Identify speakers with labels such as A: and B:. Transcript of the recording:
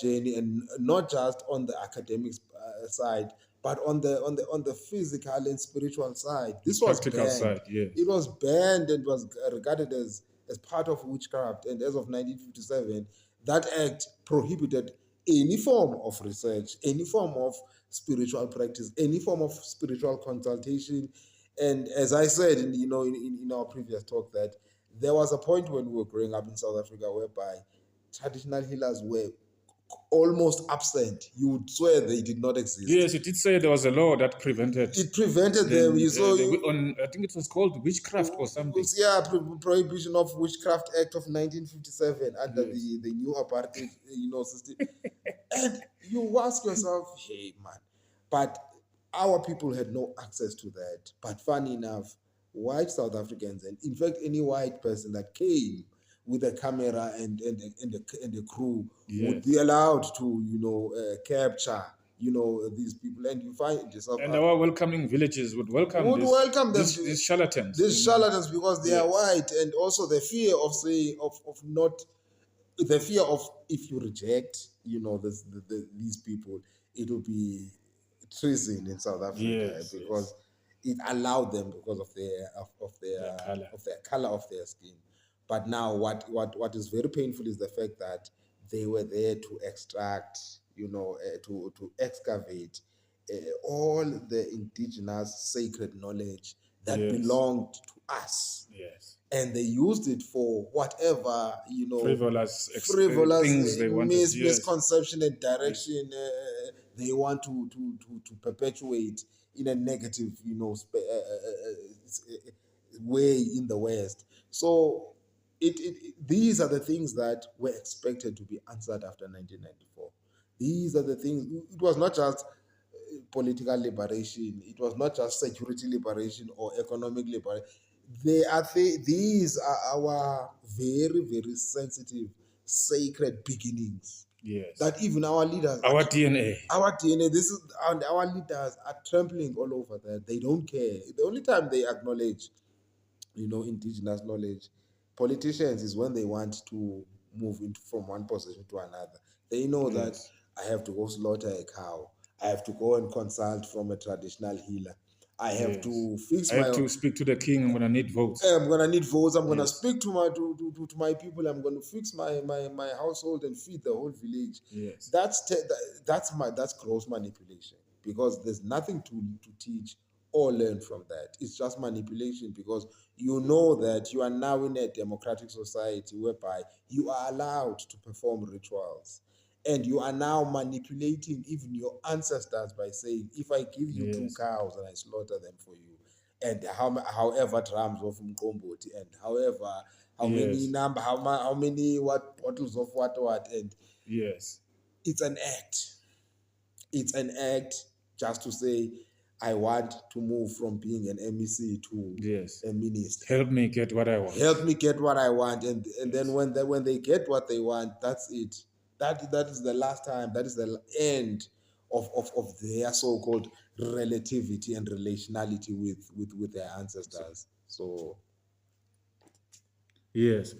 A: journey, and not just on the academic side, but on the physical and spiritual side. This was
B: practical
A: banned.
B: side, yes.
A: It was banned and was regarded as part of witchcraft. And as of 1957, that act prohibited any form of research, any form of spiritual practice, any form of spiritual consultation. And as I said in our previous talk, that there was a point when we were growing up in South Africa whereby traditional healers were almost absent. You would swear they did not exist.
B: Yes, you did say there was a law that prevented.
A: It prevented them.
B: I think it was called witchcraft or something.
A: Yeah, Prohibition of Witchcraft Act of 1957 under
B: Yes.
A: the new apartheid system. And you ask yourself, hey man, but our people had no access to that. But funny enough, white South Africans, and in fact any white person that came with a camera and the crew would be allowed to capture these people. And you find yourself,
B: and our welcoming villages would welcome these charlatans.
A: These charlatans, because they are white, and also the fear of saying the fear of, if you reject these people, it will be treason in South Africa, because it allowed them, because of their color of their skin. But now what is very painful is the fact that they were there to extract, to excavate all the indigenous sacred knowledge that belonged to us.
B: Yes.
A: And they used it for whatever,
B: frivolous
A: things they want, misconception and direction they want to perpetuate in a negative, way in the West. So these are the things that were expected to be answered after 1994. These are the things. It was not just political liberation. It was not just security liberation or economic liberation. These are our very, very sensitive, sacred beginnings.
B: Yes.
A: That even our leaders,
B: our DNA,
A: and our leaders are trampling all over that. They don't care. The only time they acknowledge, indigenous knowledge, politicians, is when they want to move from one position to another. They know that I have to go slaughter a cow. I have to go and consult from a traditional healer. I have to fix
B: I have to speak to the king. I'm gonna need votes.
A: I'm gonna speak to my people. I'm gonna fix my household and feed the whole village.
B: Yes.
A: That's gross manipulation, because there's nothing to teach or learn from that. It's just manipulation, because you know that you are now in a democratic society whereby you are allowed to perform rituals. And you are now manipulating even your ancestors by saying, if I give you 2 cows and I slaughter them for you, and however drums of mkomboti, and how many what bottles of what, and it's an act. It's an act just to say, I want to move from being an MEC to a minister.
B: Help me get what I want.
A: Help me get what I want, and then when they get what they want, that's it. That is the last time. That is the end of their so-called relativity and relationality with their ancestors. So
B: yes.